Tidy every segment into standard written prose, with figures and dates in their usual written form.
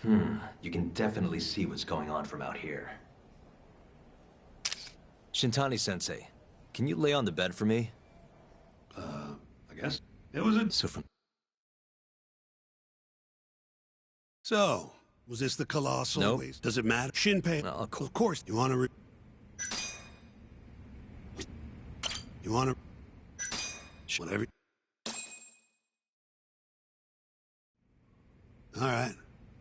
You can definitely see what's going on from out here. Shintani-sensei, can you lay on the bed for me? I guess. It was a... So, was this the colossal Nope. waste? Does it matter? Shinpei? No, Of course, you wanna You wanna... Whatever. Alright.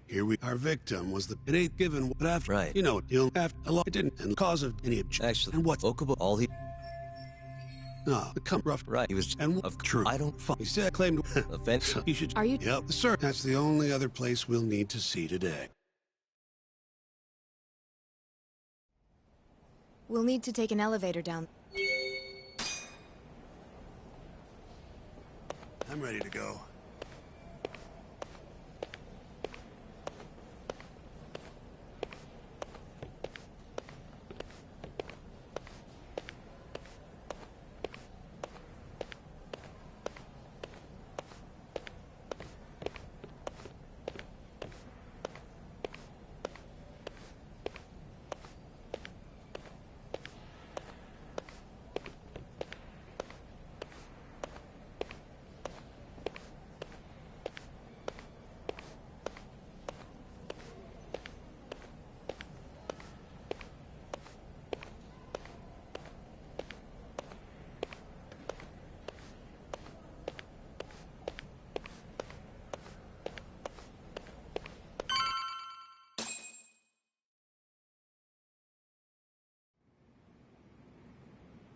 Here we... Our victim was the... It ain't given what after... Right. You know, he'll after a lot... It didn't... And cause of any objection. Actually, And what... Okubo, all he... No, the come rough... Right, he was... And of true. I don't... He said claimed... Offense? You should... Are you... Yep, sir. That's the only other place we'll need to see today. We'll need to take an elevator down. I'm ready to go.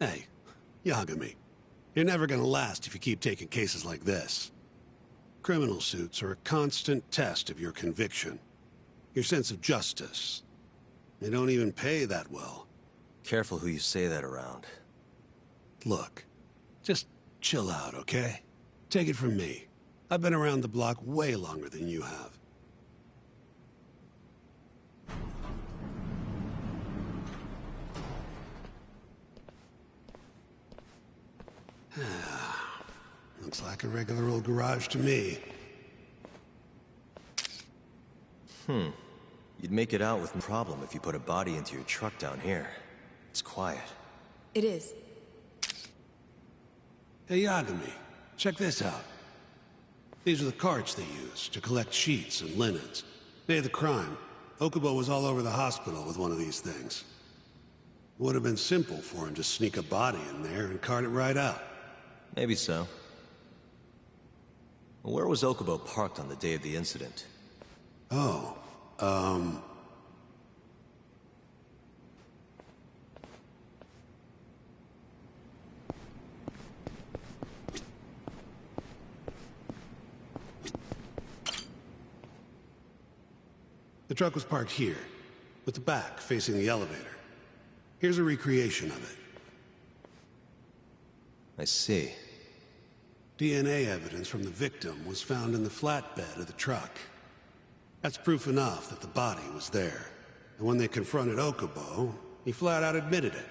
Hey, Yagami, you're never gonna last if you keep taking cases like this. Criminal suits are a constant test of your conviction, your sense of justice. They don't even pay that well. Careful who you say that around. Look, just chill out, okay? Take it from me. I've been around the block way longer than you have. Looks like a regular old garage to me. You'd make it out with no problem if you put a body into your truck down here. It's quiet. It is. Hey, Yagami, check this out. These are the carts they use to collect sheets and linens. Day of the crime, Okubo was all over the hospital with one of these things. It would have been simple for him to sneak a body in there and cart it right out. Maybe so. Where was Okubo parked on the day of the incident? Oh, the truck was parked here, with the back facing the elevator. Here's a recreation of it. I see. DNA evidence from the victim was found in the flatbed of the truck. That's proof enough that the body was there. And when they confronted Okubo, he flat out admitted it.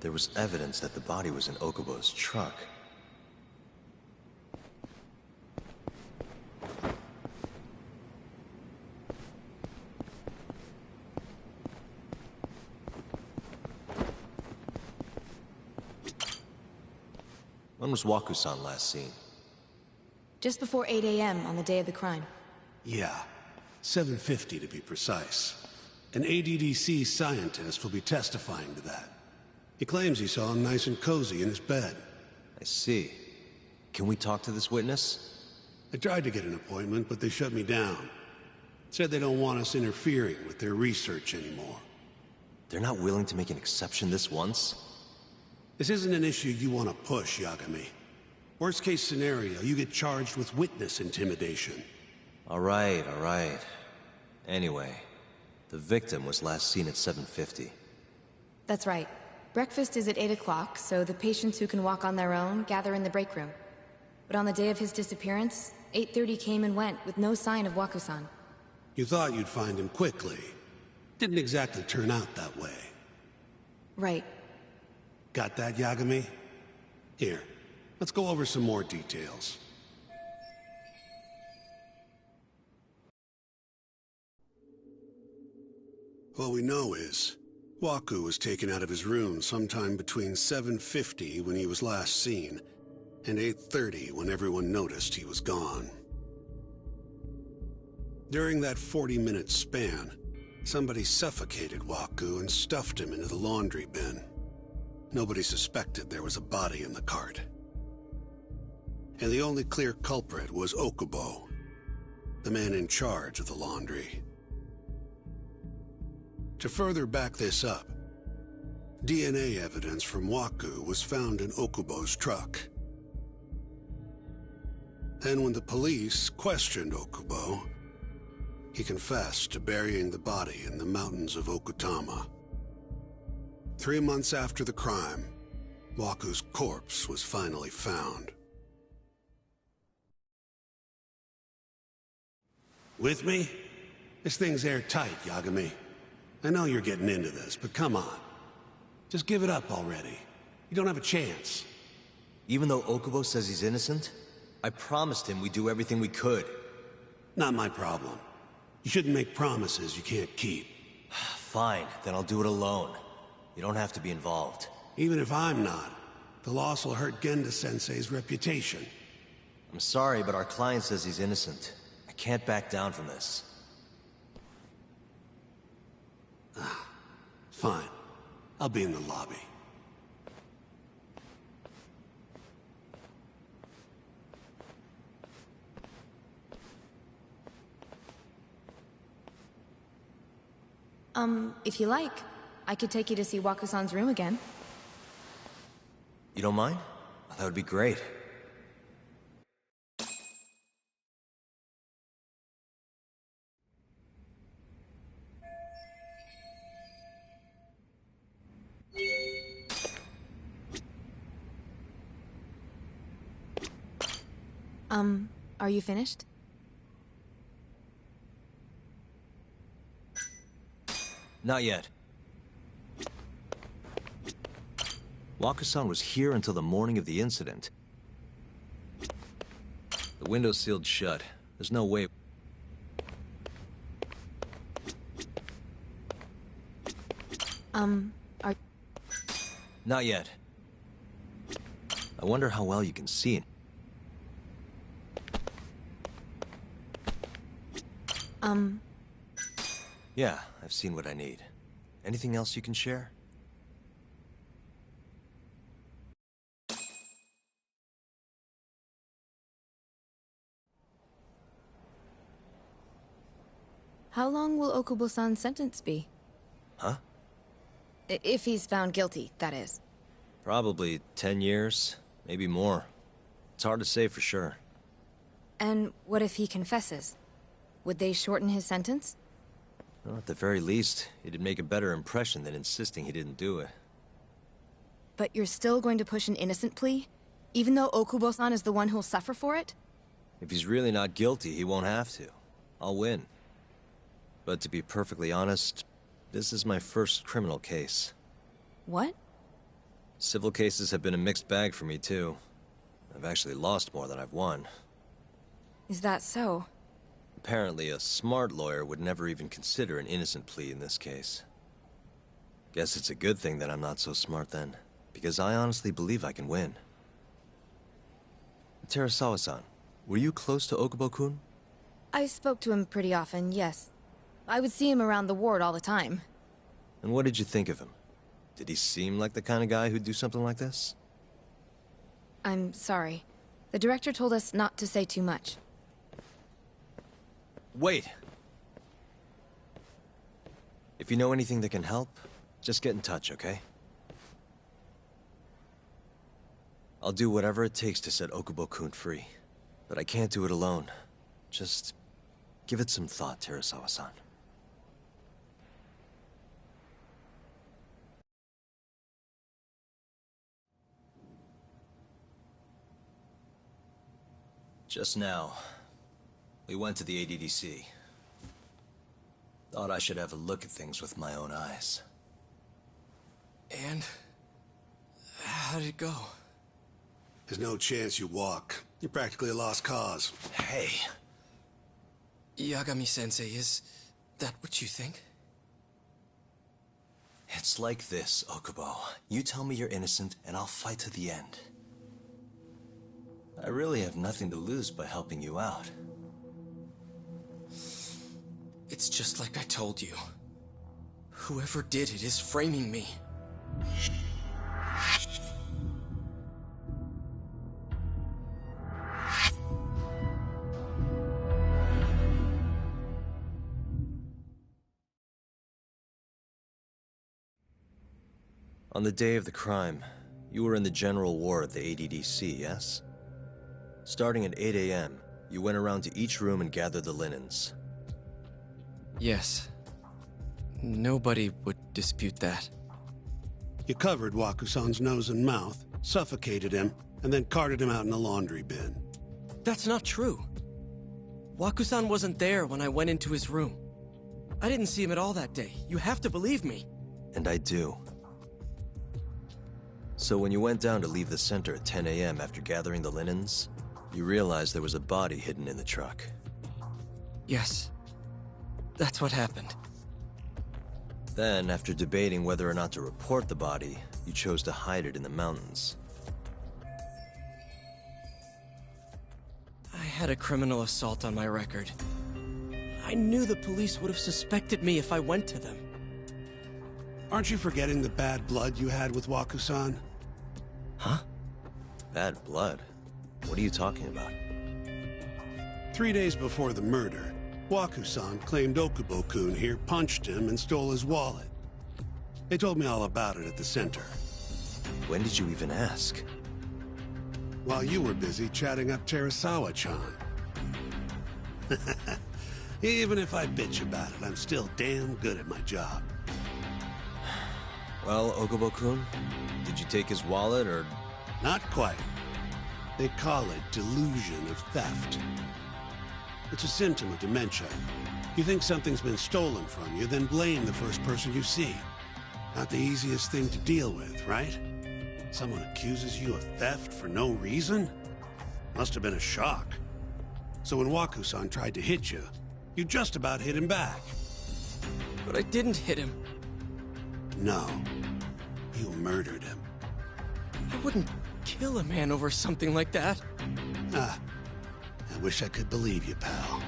There was evidence that the body was in Okubo's truck. When was Waku-san last seen? Just before 8 a.m. on the day of the crime. Yeah, 7:50 to be precise. An ADDC scientist will be testifying to that. He claims he saw him nice and cozy in his bed. I see. Can we talk to this witness? I tried to get an appointment, but they shut me down. Said they don't want us interfering with their research anymore. They're not willing to make an exception this once? This isn't an issue you want to push, Yagami. Worst case scenario, you get charged with witness intimidation. All right. Anyway, the victim was last seen at 7:50. That's right. Breakfast is at 8 o'clock, so the patients who can walk on their own gather in the break room. But on the day of his disappearance, 8:30 came and went with no sign of Waku-san. You thought you'd find him quickly. Didn't exactly turn out that way. Right. Got that, Yagami? Here, let's go over some more details. What we know is, Waku was taken out of his room sometime between 7:50 when he was last seen, and 8:30 when everyone noticed he was gone. During that 40-minute span, somebody suffocated Waku and stuffed him into the laundry bin. Nobody suspected there was a body in the cart. And the only clear culprit was Okubo, the man in charge of the laundry. To further back this up, DNA evidence from Waku was found in Okubo's truck. Then when the police questioned Okubo, he confessed to burying the body in the mountains of Okutama. 3 months after the crime, Waku's corpse was finally found. With me? This thing's airtight, Yagami. I know you're getting into this, but come on. Just give it up already. You don't have a chance. Even though Okubo says he's innocent, I promised him we'd do everything we could. Not my problem. You shouldn't make promises you can't keep. Fine, then I'll do it alone. You don't have to be involved. Even if I'm not, the loss will hurt Genda-sensei's reputation. I'm sorry, but our client says he's innocent. I can't back down from this. Fine. I'll be in the lobby. If you like, I could take you to see Waku-san's room again. You don't mind? That would be great. Are you finished? Not yet. Waku-san was here until the morning of the incident. The window's sealed shut. There's no way... are... Not yet. I wonder how well you can see it. Yeah, I've seen what I need. Anything else you can share? How long will Okubo-san's sentence be? Huh? If he's found guilty, that is. Probably 10 years, maybe more. It's hard to say for sure. And what if he confesses? Would they shorten his sentence? Well, at the very least, it'd make a better impression than insisting he didn't do it. But you're still going to push an innocent plea? Even though Okubo-san is the one who'll suffer for it? If he's really not guilty, he won't have to. I'll win. But to be perfectly honest, this is my first criminal case. What? Civil cases have been a mixed bag for me, too. I've actually lost more than I've won. Is that so? Apparently, a smart lawyer would never even consider an innocent plea in this case. Guess it's a good thing that I'm not so smart then, because I honestly believe I can win. Terasawa-san, were you close to Okubo-kun? I spoke to him pretty often, yes. I would see him around the ward all the time. And what did you think of him? Did he seem like the kind of guy who'd do something like this? I'm sorry. The director told us not to say too much. Wait! If you know anything that can help, just get in touch, okay? I'll do whatever it takes to set Okubo-kun free. But I can't do it alone. Just give it some thought, Terasawa-san. Just now, we went to the ADDC. Thought I should have a look at things with my own eyes. And? How did it go? There's no chance you walk. You're practically a lost cause. Hey. Yagami-sensei, is that what you think? It's like this, Okubo. You tell me you're innocent, and I'll fight to the end. I really have nothing to lose by helping you out. It's just like I told you. Whoever did it is framing me. On the day of the crime, you were in the general ward at the ADDC, yes? Starting at 8 a.m., you went around to each room and gathered the linens. Yes. Nobody would dispute that. You covered Wakusan's nose and mouth, suffocated him, and then carted him out in a laundry bin. That's not true. Waku-san wasn't there when I went into his room. I didn't see him at all that day. You have to believe me. And I do. So when you went down to leave the center at 10 a.m. after gathering the linens, you realized there was a body hidden in the truck. Yes. That's what happened. Then, after debating whether or not to report the body, you chose to hide it in the mountains. I had a criminal assault on my record. I knew the police would have suspected me if I went to them. Aren't you forgetting the bad blood you had with Waku-san? Huh? Bad blood? What are you talking about? 3 days before the murder, Waku-san claimed Okubo-kun here punched him and stole his wallet. They told me all about it at the center. When did you even ask? While you were busy chatting up Terasawa-chan. Even if I bitch about it, I'm still damn good at my job. Well, Okubo-kun, did you take his wallet, or...? Not quite. They call it delusion of theft. It's a symptom of dementia. You think something's been stolen from you, then blame the first person you see. Not the easiest thing to deal with, right? Someone accuses you of theft for no reason? Must have been a shock. So when Waku-san tried to hit you, you just about hit him back. But I didn't hit him. No. You murdered him. I wouldn't kill a man over something like that. Ah. I wish I could believe you, pal.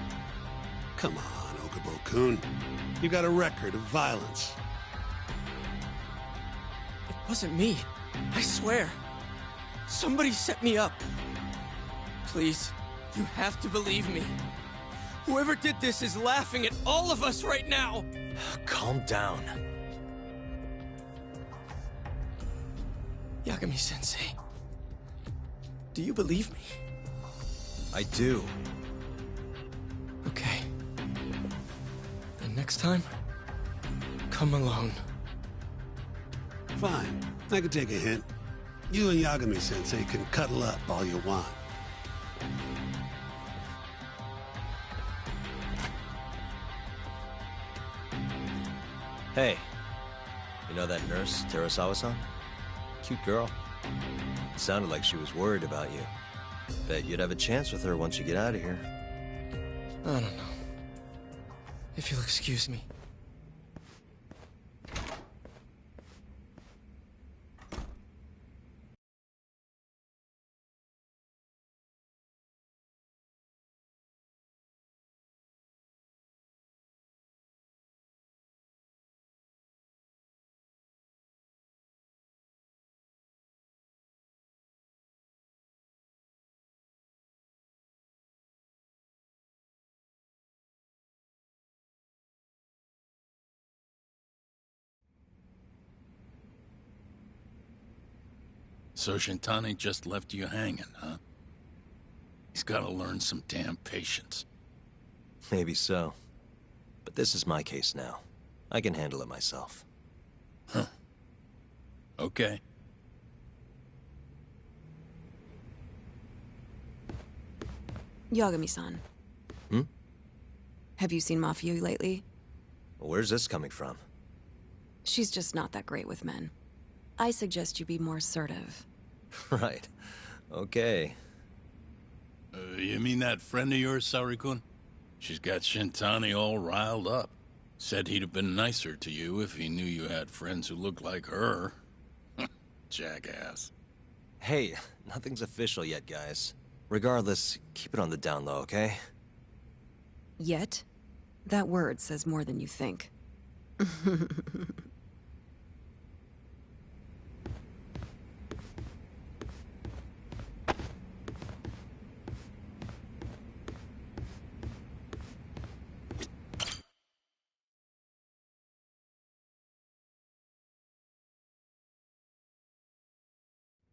Come on, Okubo-kun. You got a record of violence. It wasn't me. I swear. Somebody set me up. Please, you have to believe me. Whoever did this is laughing at all of us right now. Calm down. Yagami-sensei, do you believe me? I do. Okay. And next time, come alone. Fine. I can take a hint. You and Yagami-sensei can cuddle up all you want. Hey, you know that nurse, Terasawa-san? Cute girl. Sounded like she was worried about you. Bet you'd have a chance with her once you get out of here. I don't know. If you'll excuse me. So Shintani just left you hanging, huh? He's gotta learn some damn patience. Maybe so. But this is my case now. I can handle it myself. Huh. Okay. Yagami-san. Hmm? Have you seen Mafia lately? Where's this coming from? She's just not that great with men. I suggest you be more assertive. Right. Okay. You mean that friend of yours, Saori-kun? She's got Shintani all riled up. Said he'd have been nicer to you if he knew you had friends who looked like her. Jackass. Hey, nothing's official yet, guys. Regardless, keep it on the down low, okay? Yet? That word says more than you think.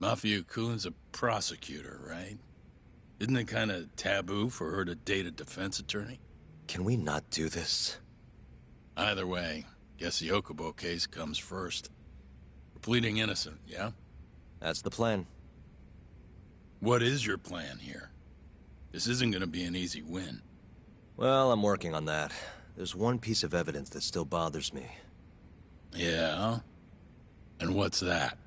Mafia-kun's a prosecutor, right? Isn't it kind of taboo for her to date a defense attorney? Can we not do this? Either way, guess the Okubo case comes first. We're pleading innocent, yeah? That's the plan. What is your plan here? This isn't gonna be an easy win. Well, I'm working on that. There's one piece of evidence that still bothers me. Yeah? And what's that?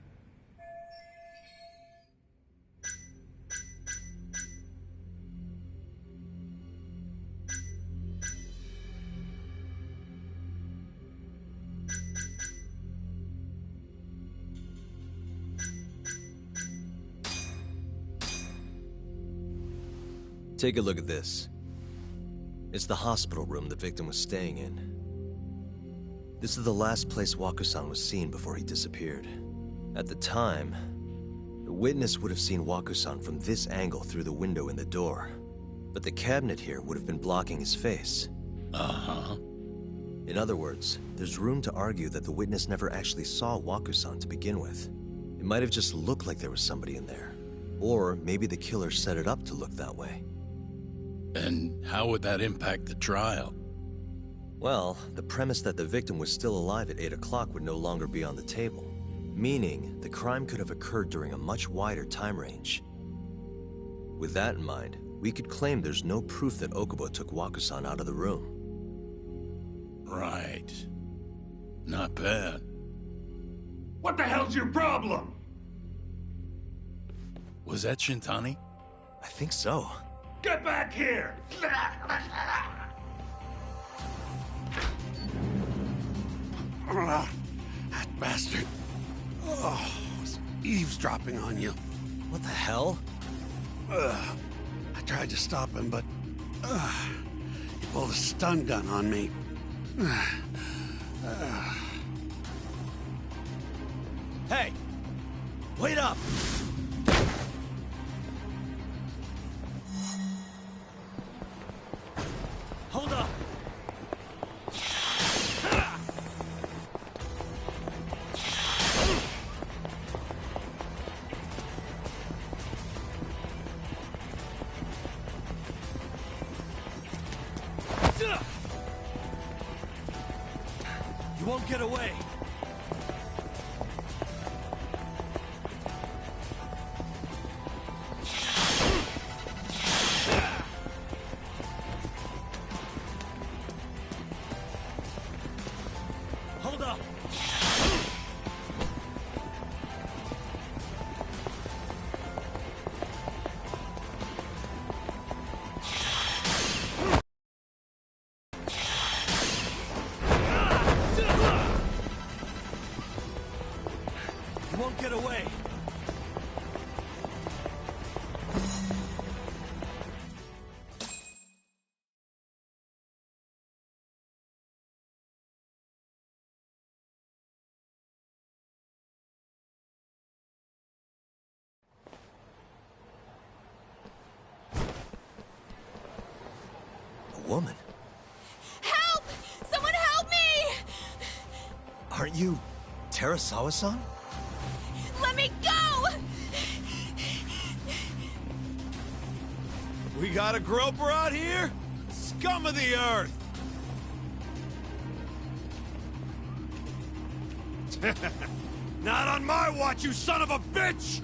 Take a look at this. It's the hospital room the victim was staying in. This is the last place Waku-san was seen before he disappeared. At the time, the witness would have seen Waku-san from this angle through the window in the door. But the cabinet here would have been blocking his face. Uh-huh. In other words, there's room to argue that the witness never actually saw Waku-san to begin with. It might have just looked like there was somebody in there. Or maybe the killer set it up to look that way. And how would that impact the trial? Well, the premise that the victim was still alive at 8 o'clock would no longer be on the table. Meaning, the crime could have occurred during a much wider time range. With that in mind, we could claim there's no proof that Okubo took Waku-san out of the room. Right. Not bad. What the hell's your problem? Was that Shintani? I think so. Get back here! That bastard. Oh, was eavesdropping on you. What the hell? I tried to stop him, but he pulled a stun gun on me. Hey! Wait up! Hold up! You won't get away! Hold up! You won't get away! A woman? Help! Someone help me! Aren't you Terasawa-san? Let me go! We got a groper out here? Scum of the earth! Not on my watch, you son of a bitch!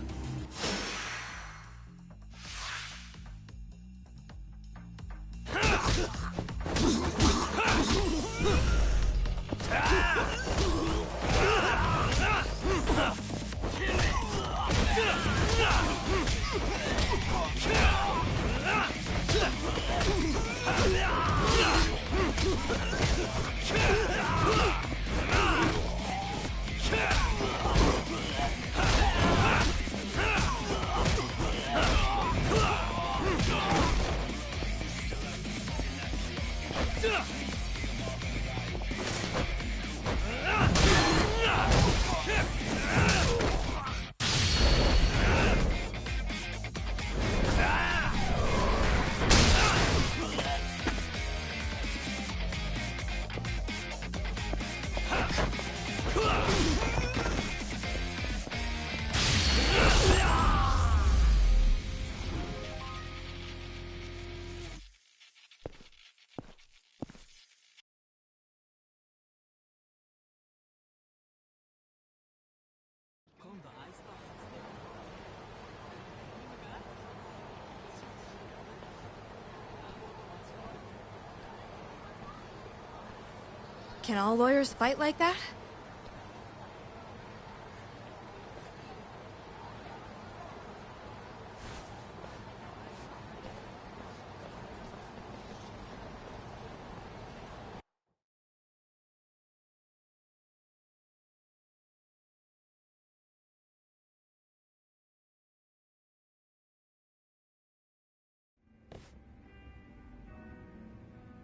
Can all lawyers fight like that?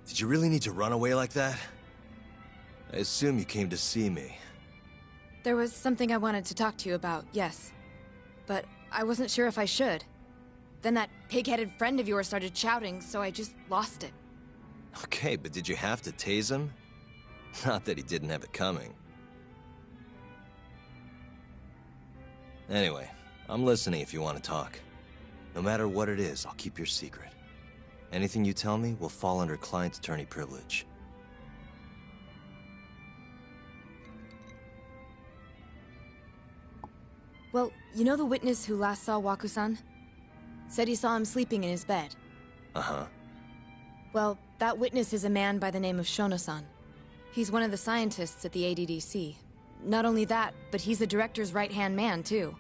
Did you really need to run away like that? I assume you came to see me. There was something I wanted to talk to you about, yes. But I wasn't sure if I should. Then that pig-headed friend of yours started shouting, so I just lost it. Okay, but did you have to tase him? Not that he didn't have it coming. Anyway, I'm listening if you want to talk. No matter what it is, I'll keep your secret. Anything you tell me will fall under client attorney privilege. Well, you know the witness who last saw Waku-san? Said he saw him sleeping in his bed. Uh-huh. Well, that witness is a man by the name of Shono-san. He's one of the scientists at the ADDC. Not only that, but he's the director's right-hand man, too.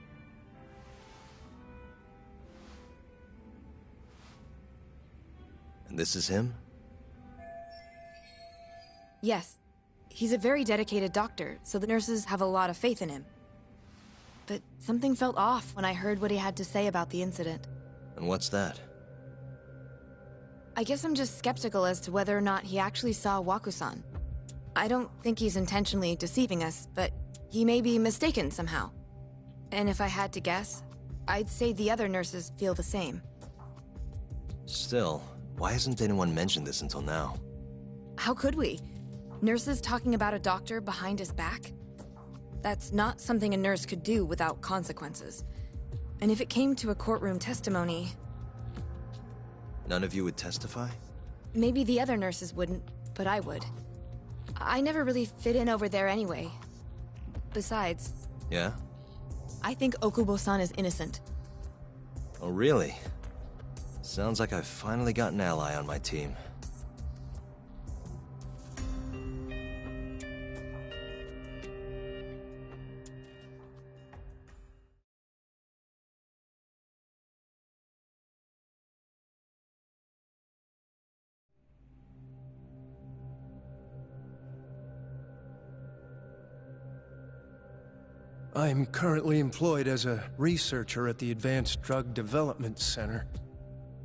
And this is him? Yes. He's a very dedicated doctor, so the nurses have a lot of faith in him. But something felt off when I heard what he had to say about the incident. And what's that? I guess I'm just skeptical as to whether or not he actually saw Waku-san. I don't think he's intentionally deceiving us, but he may be mistaken somehow. And if I had to guess, I'd say the other nurses feel the same. Still, why hasn't anyone mentioned this until now? How could we? Nurses talking about a doctor behind his back? That's not something a nurse could do without consequences. And if it came to a courtroom testimony... None of you would testify? Maybe the other nurses wouldn't, but I would. I never really fit in over there anyway. Besides... Yeah? I think Okubo-san is innocent. Oh, really? Sounds like I've finally got an ally on my team. I'm currently employed as a researcher at the Advanced Drug Development Center.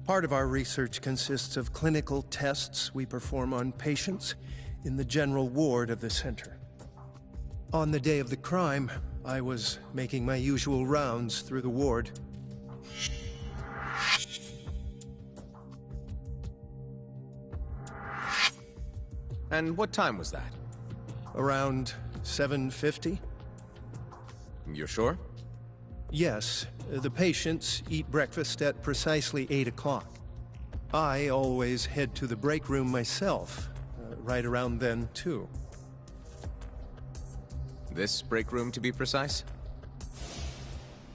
Part of our research consists of clinical tests we perform on patients in the general ward of the center. On the day of the crime, I was making my usual rounds through the ward. And what time was that? Around 7:50? You're sure? Yes, the patients eat breakfast at precisely 8 o'clock. I always head to the break room myself, right around then, too. This break room, to be precise?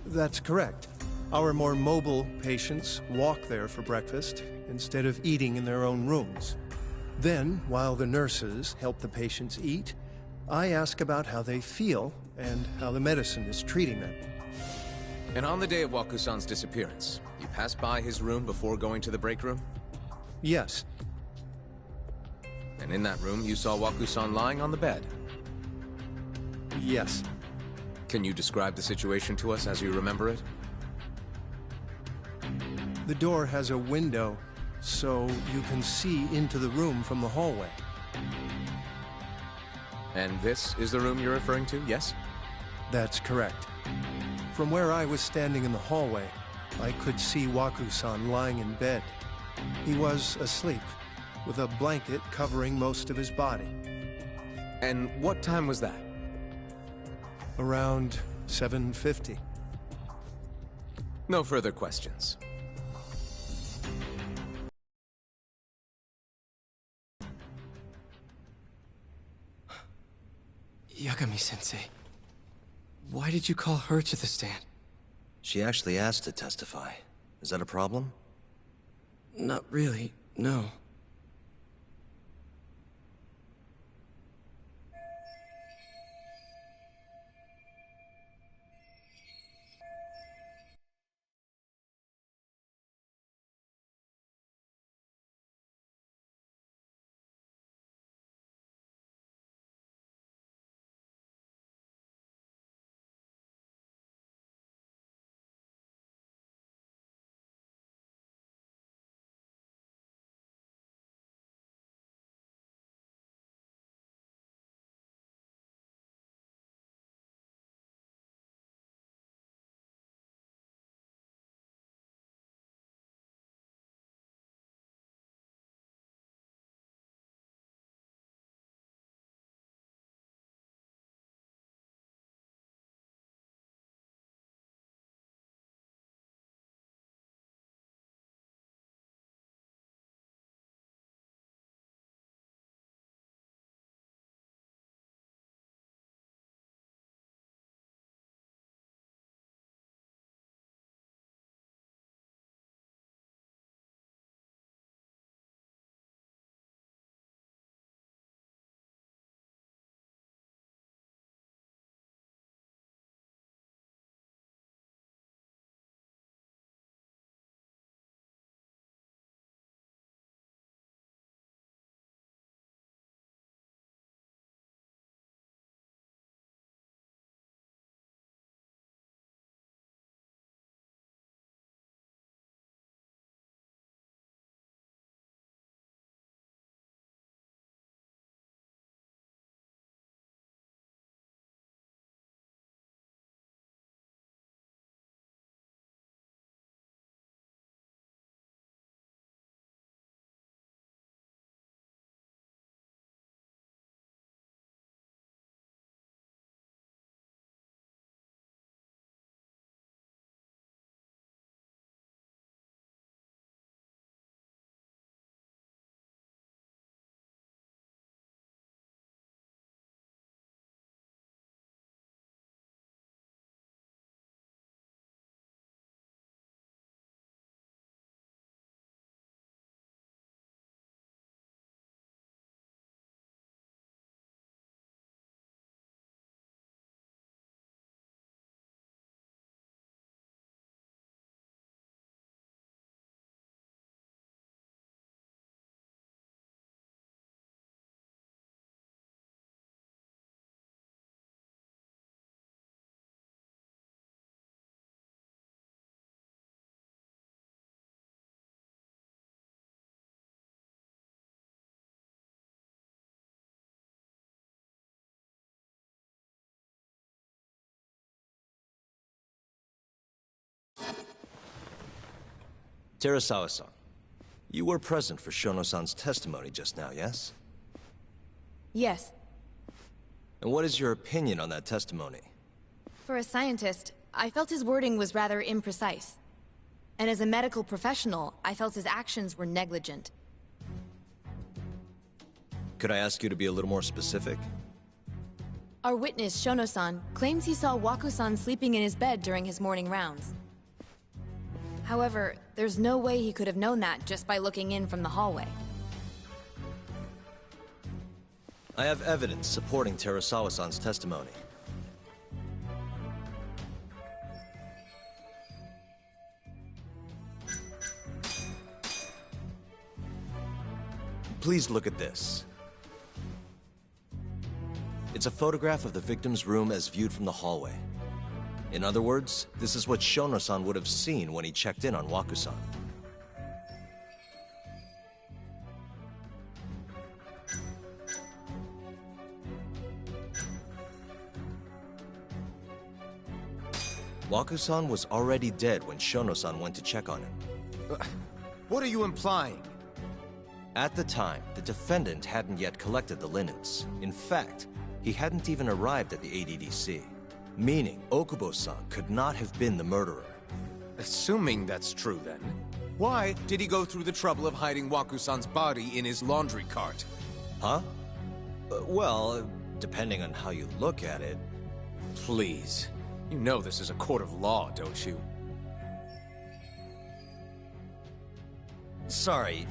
That's correct. Our more mobile patients walk there for breakfast instead of eating in their own rooms. Then, while the nurses help the patients eat, I ask about how they feel and how the medicine is treating them. And on the day of Waku-san's disappearance, you passed by his room before going to the break room? Yes. And in that room, you saw Waku-san lying on the bed? Yes. Can you describe the situation to us as you remember it? The door has a window, so you can see into the room from the hallway. And this is the room you're referring to, yes? That's correct. From where I was standing in the hallway, I could see Waku-san lying in bed. He was asleep, with a blanket covering most of his body. And what time was that? Around 7:50. No further questions. Yagami-sensei, why did you call her to the stand? She actually asked to testify. Is that a problem? Not really, no. Terasawa-san, you were present for Shono-san's testimony just now, yes? Yes. And what is your opinion on that testimony? For a scientist, I felt his wording was rather imprecise. And as a medical professional, I felt his actions were negligent. Could I ask you to be a little more specific? Our witness, Shono-san, claims he saw Waku-san sleeping in his bed during his morning rounds. However, there's no way he could have known that just by looking in from the hallway. I have evidence supporting Terasawa-san's testimony. Please look at this. It's a photograph of the victim's room as viewed from the hallway. In other words, this is what Shono-san would have seen when he checked in on Waku-san. Waku-san was already dead when Shono-san went to check on him. What are you implying? At the time, the defendant hadn't yet collected the linens. In fact, he hadn't even arrived at the ADDC. Meaning, Okubo-san could not have been the murderer. Assuming that's true, then, why did he go through the trouble of hiding Waku-san's body in his laundry cart? Huh? Well, depending on how you look at it... Please. You know this is a court of law, don't you? Sorry,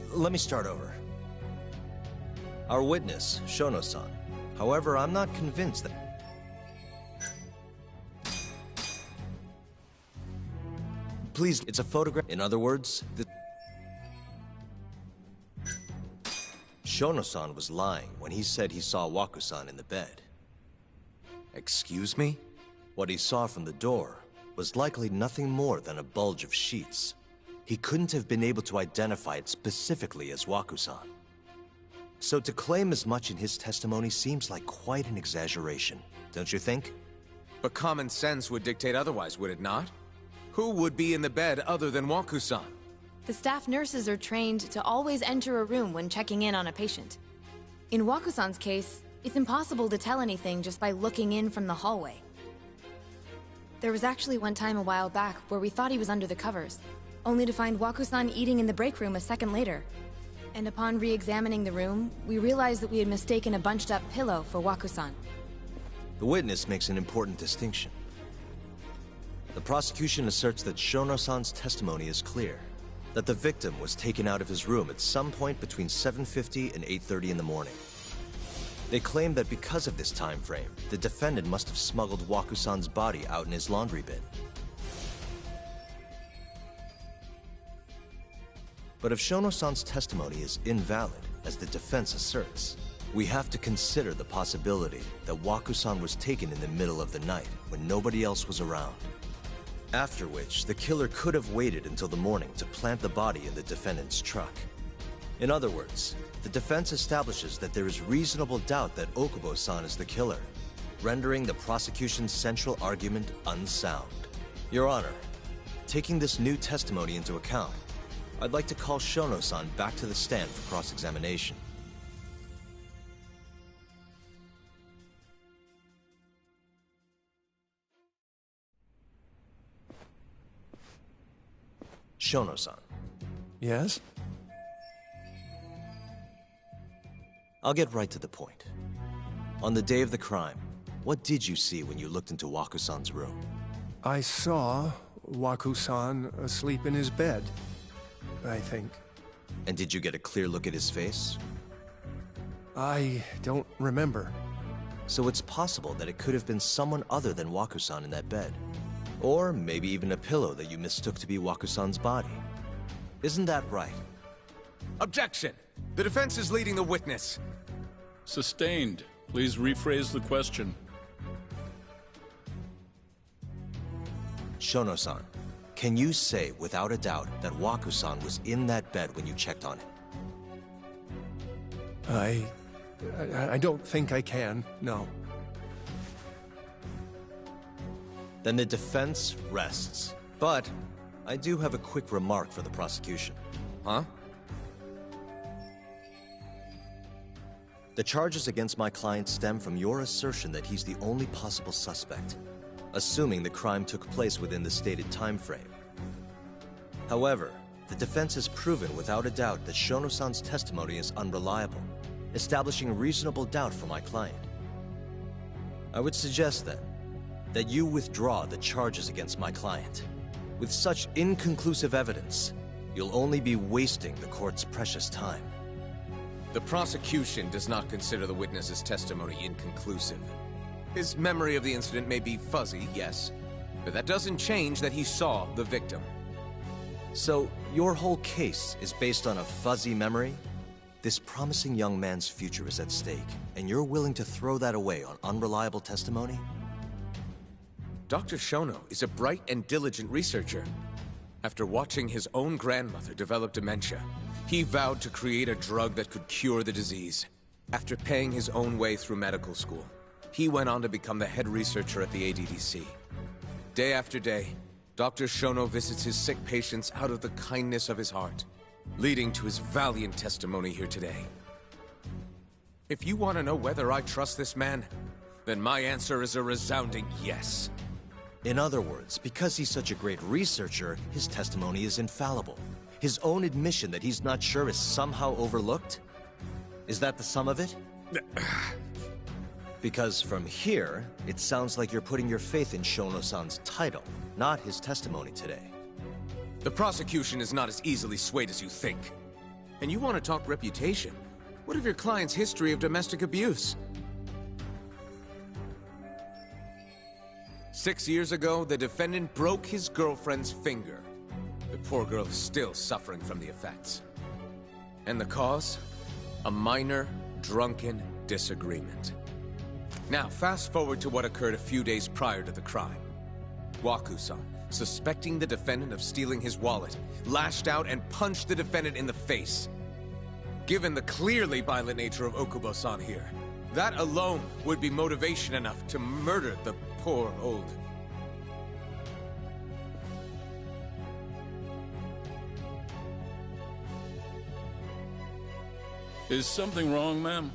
let me start over. Our witness, Shono-san. However, I'm not convinced that... Please, it's a photograph. In other words, Shono-san was lying when he said he saw Waku-san in the bed. Excuse me? What he saw from the door was likely nothing more than a bulge of sheets. He couldn't have been able to identify it specifically as Waku-san. So to claim as much in his testimony seems like quite an exaggeration, don't you think? But common sense would dictate otherwise, would it not? Who would be in the bed other than Waku-san? The staff nurses are trained to always enter a room when checking in on a patient. In Waku-san's case, it's impossible to tell anything just by looking in from the hallway. There was actually one time a while back where we thought he was under the covers, only to find Waku-san eating in the break room a second later. And upon re-examining the room, we realized that we had mistaken a bunched-up pillow for Waku-san. The witness makes an important distinction. The prosecution asserts that Shono-san's testimony is clear, that the victim was taken out of his room at some point between 7:50 and 8:30 in the morning. They claim that because of this time frame, the defendant must have smuggled Waku-san's body out in his laundry bin. But if Shono-san's testimony is invalid, as the defense asserts, we have to consider the possibility that Waku-san was taken in the middle of the night when nobody else was around. After which, the killer could have waited until the morning to plant the body in the defendant's truck. In other words, the defense establishes that there is reasonable doubt that Okubo-san is the killer, rendering the prosecution's central argument unsound. Your Honor, taking this new testimony into account, I'd like to call Shono-san back to the stand for cross-examination. Shono-san. Yes? I'll get right to the point. On the day of the crime, what did you see when you looked into Waku-san's room? I saw Waku-san asleep in his bed, I think. And did you get a clear look at his face? I don't remember. So it's possible that it could have been someone other than Waku-san in that bed. Or maybe even a pillow that you mistook to be Waku-san's body. Isn't that right? Objection! The defense is leading the witness. Sustained. Please rephrase the question. Shono-san, can you say without a doubt that Waku-san was in that bed when you checked on him? I don't think I can, no. Then the defense rests. But I do have a quick remark for the prosecution. Huh? The charges against my client stem from your assertion that he's the only possible suspect, assuming the crime took place within the stated time frame. However, the defense has proven without a doubt that Shono-san's testimony is unreliable, establishing reasonable doubt for my client. I would suggest, then, that you withdraw the charges against my client. With such inconclusive evidence, you'll only be wasting the court's precious time. The prosecution does not consider the witness's testimony inconclusive. His memory of the incident may be fuzzy, yes, but that doesn't change that he saw the victim. So, your whole case is based on a fuzzy memory? This promising young man's future is at stake, and you're willing to throw that away on unreliable testimony? Dr. Shono is a bright and diligent researcher. After watching his own grandmother develop dementia, he vowed to create a drug that could cure the disease. After paying his own way through medical school, he went on to become the head researcher at the ADDC. Day after day, Dr. Shono visits his sick patients out of the kindness of his heart, leading to his valiant testimony here today. If you want to know whether I trust this man, then my answer is a resounding yes. In other words, because he's such a great researcher, his testimony is infallible. His own admission that he's not sure is somehow overlooked? Is that the sum of it? Because from here, it sounds like you're putting your faith in Shono-san's title, not his testimony today. The prosecution is not as easily swayed as you think. And you want to talk reputation? What of your client's history of domestic abuse? 6 years ago, the defendant broke his girlfriend's finger. The poor girl is still suffering from the effects. And the cause? A minor, drunken disagreement. Now, fast forward to what occurred a few days prior to the crime. Waku-san, suspecting the defendant of stealing his wallet, lashed out and punched the defendant in the face. Given the clearly violent nature of Okubo-san here, that alone would be motivation enough to murder the poor old... Is something wrong, ma'am?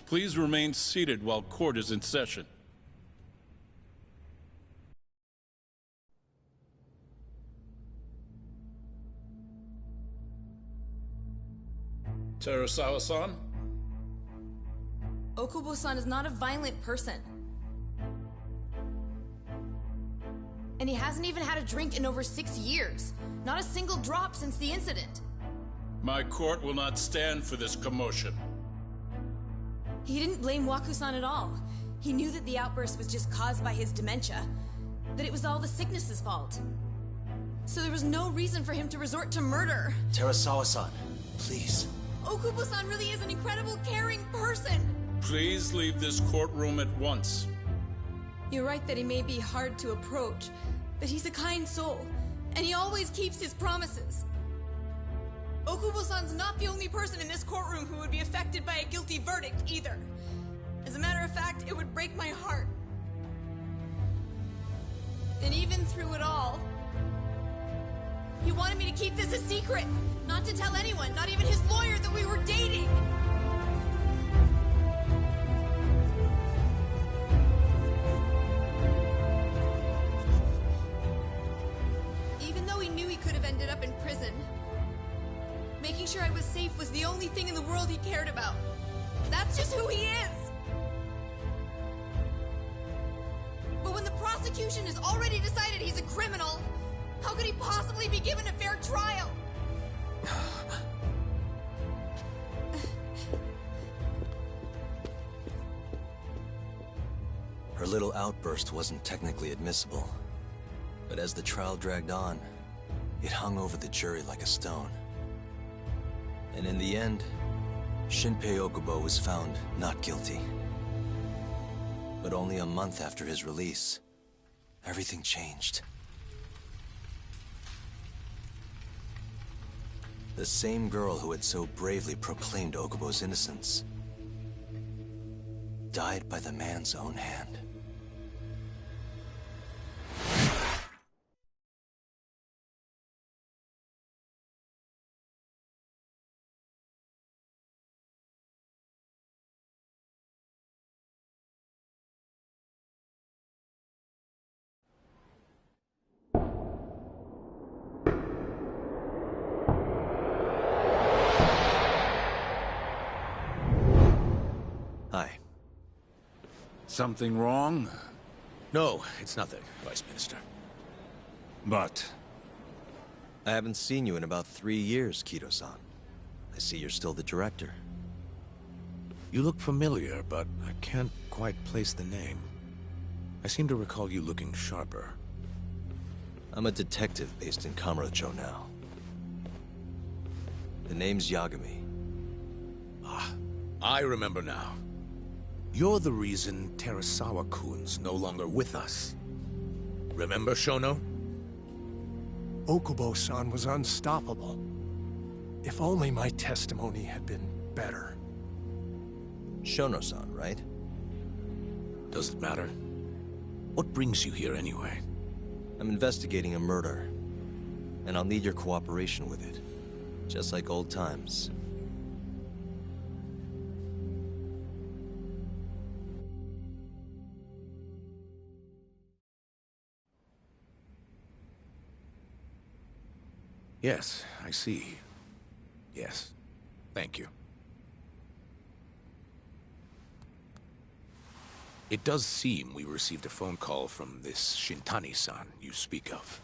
Please remain seated while court is in session. Terasawa-san? Okubo-san is not a violent person. And he hasn't even had a drink in over 6 years. Not a single drop since the incident. My court will not stand for this commotion. He didn't blame Waku-san at all. He knew that the outburst was just caused by his dementia, that it was all the sickness's fault. So there was no reason for him to resort to murder. Terasawa-san, please. Okubo-san really is an incredible, caring person. Please leave this courtroom at once. You're right that he may be hard to approach, but he's a kind soul, and he always keeps his promises. Okubo-san's not the only person in this courtroom who would be affected by a guilty verdict, either. As a matter of fact, it would break my heart. And even through it all, he wanted me to keep this a secret, not to tell anyone, not even his lawyer, that we were dating. Even though he knew he could have ended up in prison, making sure I was safe was the only thing in the world he cared about. That's just who he is! But when the prosecution has already decided he's a criminal, how could he possibly be given a fair trial? Her little outburst wasn't technically admissible, but as the trial dragged on, it hung over the jury like a stone. And in the end, Shinpei Okubo was found not guilty. But only a month after his release, everything changed. The same girl who had so bravely proclaimed Okubo's innocence died by the man's own hand. Something wrong? No, it's nothing, Vice Minister. But... I haven't seen you in about 3 years, Kido-san. I see you're still the director. You look familiar, but I can't quite place the name. I seem to recall you looking sharper. I'm a detective based in Kamurocho now. The name's Yagami. Ah, I remember now. You're the reason Terasawa-kun's no longer with us. Remember, Shono? Okubo-san was unstoppable. If only my testimony had been better. Shono-san, right? Does it matter? What brings you here anyway? I'm investigating a murder, and I'll need your cooperation with it. Just like old times. Yes, I see. Yes. Thank you. It does seem we received a phone call from this Shintani-san you speak of.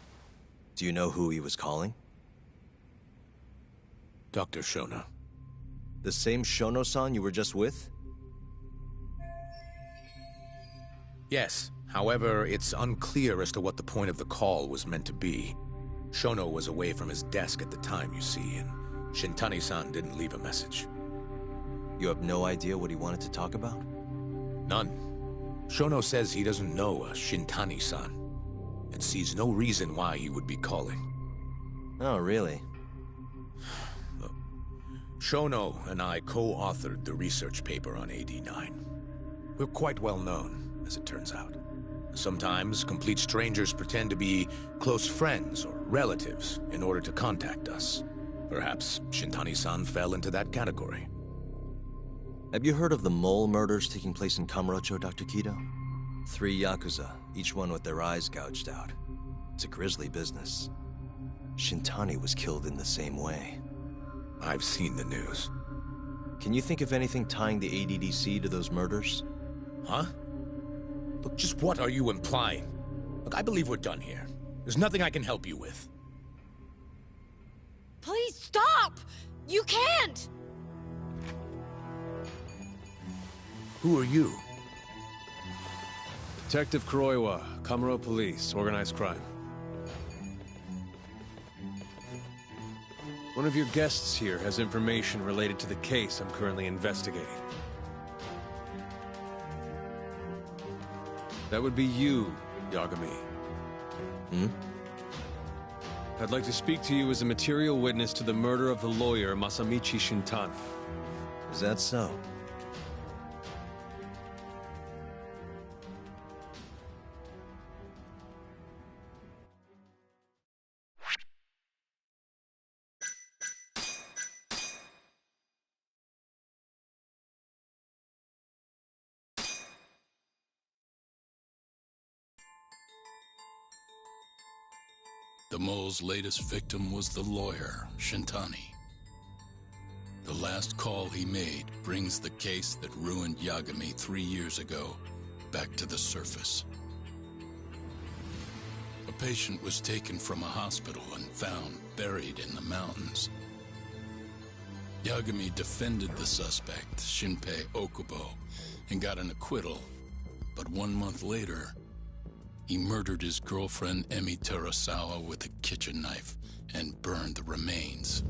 Do you know who he was calling? Dr. Shono. The same Shono-san you were just with? Yes. However, it's unclear as to what the point of the call was meant to be. Shono was away from his desk at the time, you see, and Shintani-san didn't leave a message. You have no idea what he wanted to talk about? None. Shono says he doesn't know a Shintani-san, and sees no reason why he would be calling. Oh, really? Look, Shono and I co-authored the research paper on AD9. We're quite well known, as it turns out. Sometimes, complete strangers pretend to be close friends or relatives in order to contact us. Perhaps Shintani-san fell into that category. Have you heard of the mole murders taking place in Kamurocho, Dr. Kido? 3 Yakuza, each one with their eyes gouged out. It's a grisly business. Shintani was killed in the same way. I've seen the news. Can you think of anything tying the ADDC to those murders? Huh? Look, just what are you implying? Look, I believe we're done here. There's nothing I can help you with. Please stop! You can't! Who are you? Detective Kuroiwa, Kamuro Police, Organized Crime. One of your guests here has information related to the case I'm currently investigating. That would be you, Yagami. Hmm? I'd like to speak to you as a material witness to the murder of the lawyer Masamichi Shintani. Is that so? The mole's latest victim was the lawyer, Shintani. The last call he made brings the case that ruined Yagami 3 years ago back to the surface. A patient was taken from a hospital and found buried in the mountains. Yagami defended the suspect, Shinpei Okubo, and got an acquittal. But 1 month later, he murdered his girlfriend, Emi Terasawa, with a kitchen knife and burned the remains.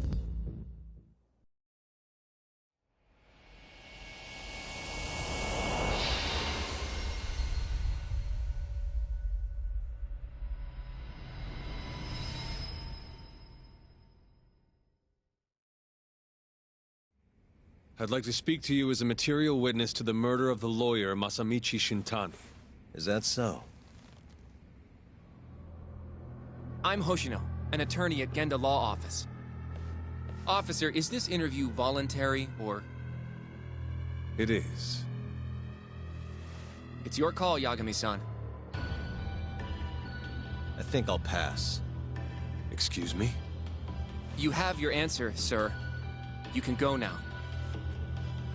I'd like to speak to you as a material witness to the murder of the lawyer Masamichi Shintani. Is that so? I'm Hoshino, an attorney at Genda Law Office. Officer, is this interview voluntary, or...? It is. It's your call, Yagami-san. I think I'll pass. Excuse me? You have your answer, sir. You can go now.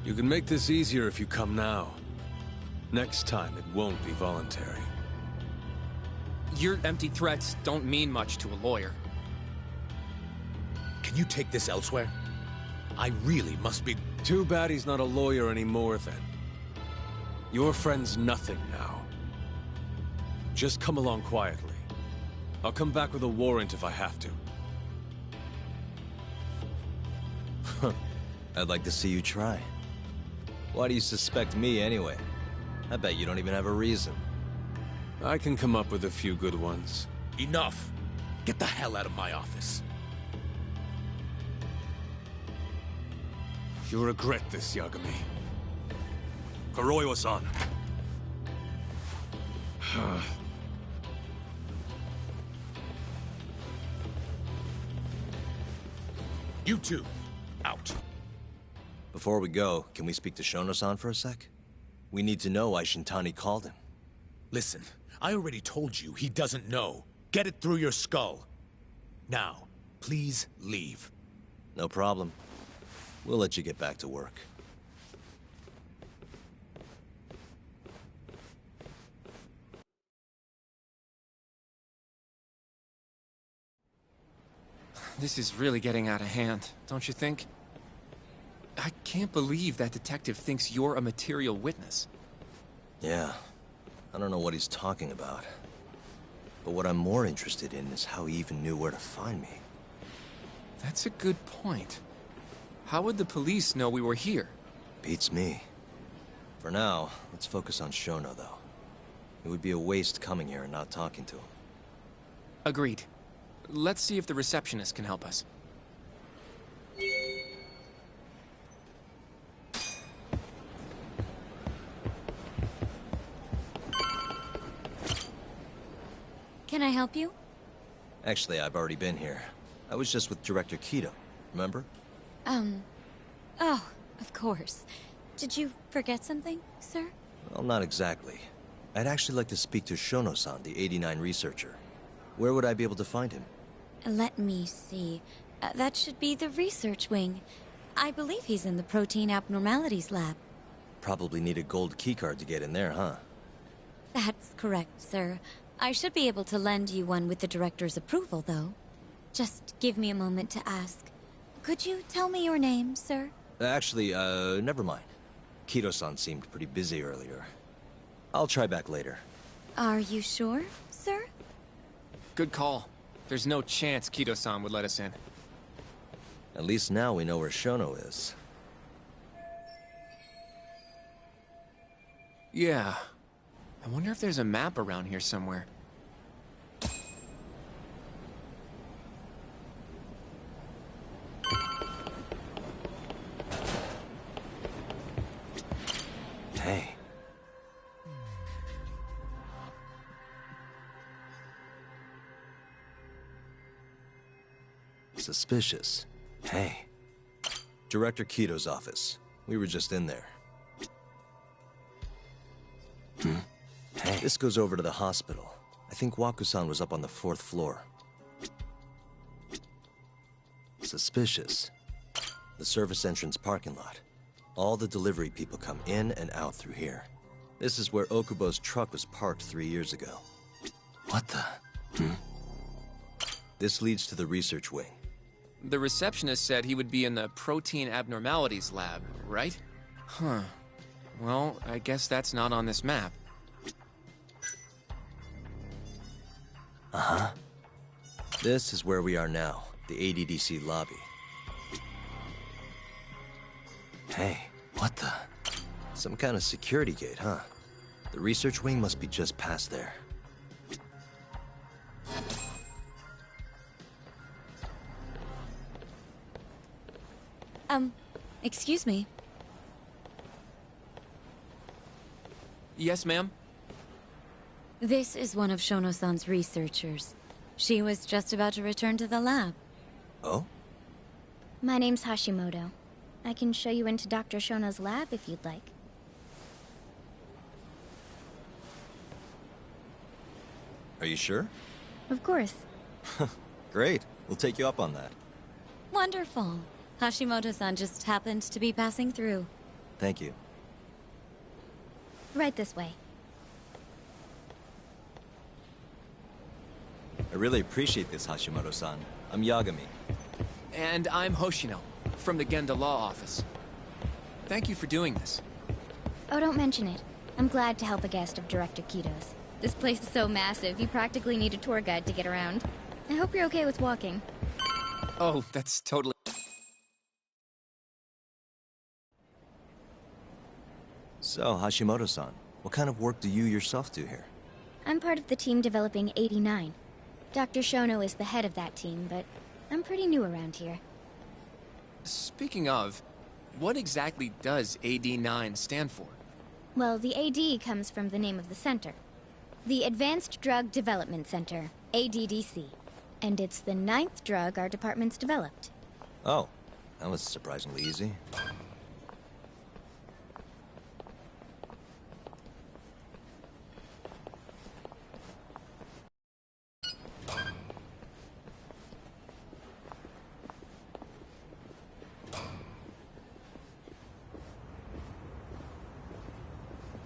You can make this easier if you come now. Next time, it won't be voluntary. Your empty threats don't mean much to a lawyer. Can you take this elsewhere? I really must be... Too bad he's not a lawyer anymore, then. Your friend's nothing now. Just come along quietly. I'll come back with a warrant if I have to. I'd like to see you try. Why do you suspect me anyway? I bet you don't even have a reason. I can come up with a few good ones. Enough! Get the hell out of my office. You'll regret this, Yagami. Kuroiwa-san. You two, out. Before we go, can we speak to Shono-san for a sec? We need to know why Shintani called him. Listen, I already told you he doesn't know. Get it through your skull. Now, please leave. No problem. We'll let you get back to work. This is really getting out of hand, don't you think? I can't believe that detective thinks you're a material witness. Yeah. I don't know what he's talking about. But what I'm more interested in is how he even knew where to find me. That's a good point. How would the police know we were here? Beats me. For now, let's focus on Shono, though. It would be a waste coming here and not talking to him. Agreed. Let's see if the receptionist can help us. Can I help you? Actually, I've already been here. I was just with Director Kido, remember? Oh, of course. Did you forget something, sir? Well, not exactly. I'd actually like to speak to Shono-san, the 89 researcher. Where would I be able to find him? Let me see. That should be the research wing. I believe he's in the protein abnormalities lab. Probably need a gold keycard to get in there, huh? That's correct, sir. I should be able to lend you one with the director's approval, though. Just give me a moment to ask. Could you tell me your name, sir? Actually, never mind. Kido-san seemed pretty busy earlier. I'll try back later. Are you sure, sir? Good call. There's no chance Kido-san would let us in. At least now we know where Shono is. Yeah. I wonder if there's a map around here somewhere. Hey. Suspicious. Hey. Director Kido's office. We were just in there. Hey. This goes over to the hospital. I think Waku-san was up on the 4th floor. Suspicious. The service entrance parking lot. All the delivery people come in and out through here. This is where Okubo's truck was parked 3 years ago. What the? This leads to the research wing. The receptionist said he would be in the protein abnormalities lab, right? Huh. Well, I guess that's not on this map. Uh-huh. This is where we are now, the ADDC lobby. Hey, what the? Some kind of security gate, huh? The research wing must be just past there. Excuse me. Yes, ma'am? This is one of Shono-san's researchers. She was just about to return to the lab. Oh? My name's Hashimoto. I can show you into Dr. Shono's lab if you'd like. Are you sure? Of course. Great. We'll take you up on that. Wonderful. Hashimoto-san just happened to be passing through. Thank you. Right this way. I really appreciate this, Hashimoto-san. I'm Yagami. And I'm Hoshino, from the Genda Law Office. Thank you for doing this. Oh, don't mention it. I'm glad to help a guest of Director Kito's. This place is so massive, you practically need a tour guide to get around. I hope you're okay with walking. Oh, that's totally... So, Hashimoto-san, what kind of work do you yourself do here? I'm part of the team developing 89. Dr. Shono is the head of that team, but I'm pretty new around here. Speaking of, what exactly does AD9 stand for? Well, the AD comes from the name of the center. The Advanced Drug Development Center, ADDC. And it's the 9th drug our department's developed. Oh, that was surprisingly easy.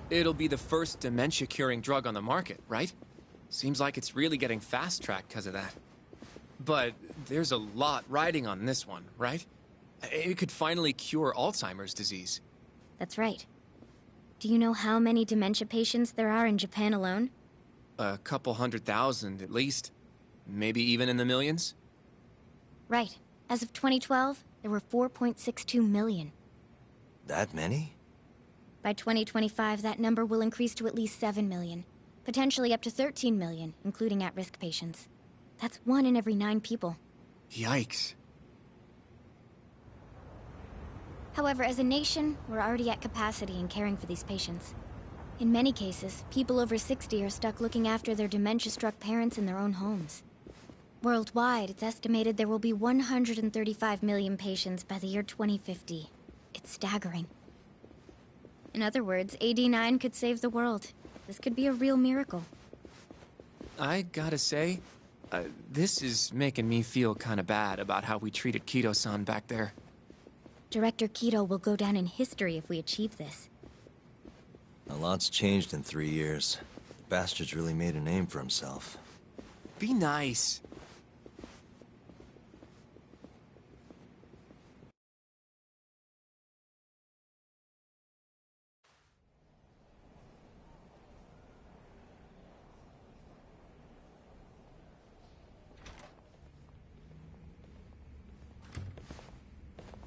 It'll be the first dementia-curing drug on the market, right? Seems like it's really getting fast-tracked because of that. But there's a lot riding on this one, right? It could finally cure Alzheimer's disease. That's right. Do you know how many dementia patients there are in Japan alone? A couple 100,000 at least. Maybe even in the millions? Right. As of 2012, there were 4.62 million. That many? By 2025, that number will increase to at least 7 million. Potentially up to 13 million, including at-risk patients. That's 1 in every 9 people. Yikes. However, as a nation, we're already at capacity in caring for these patients. In many cases, people over 60 are stuck looking after their dementia-struck parents in their own homes. Worldwide, it's estimated there will be 135 million patients by the year 2050. It's staggering. In other words, AD9 could save the world. This could be a real miracle. I gotta say, this is making me feel kinda bad about how we treated Kito-san back there. Director Kito will go down in history if we achieve this. A lot's changed in 3 years. The bastard's really made a name for himself. Be nice.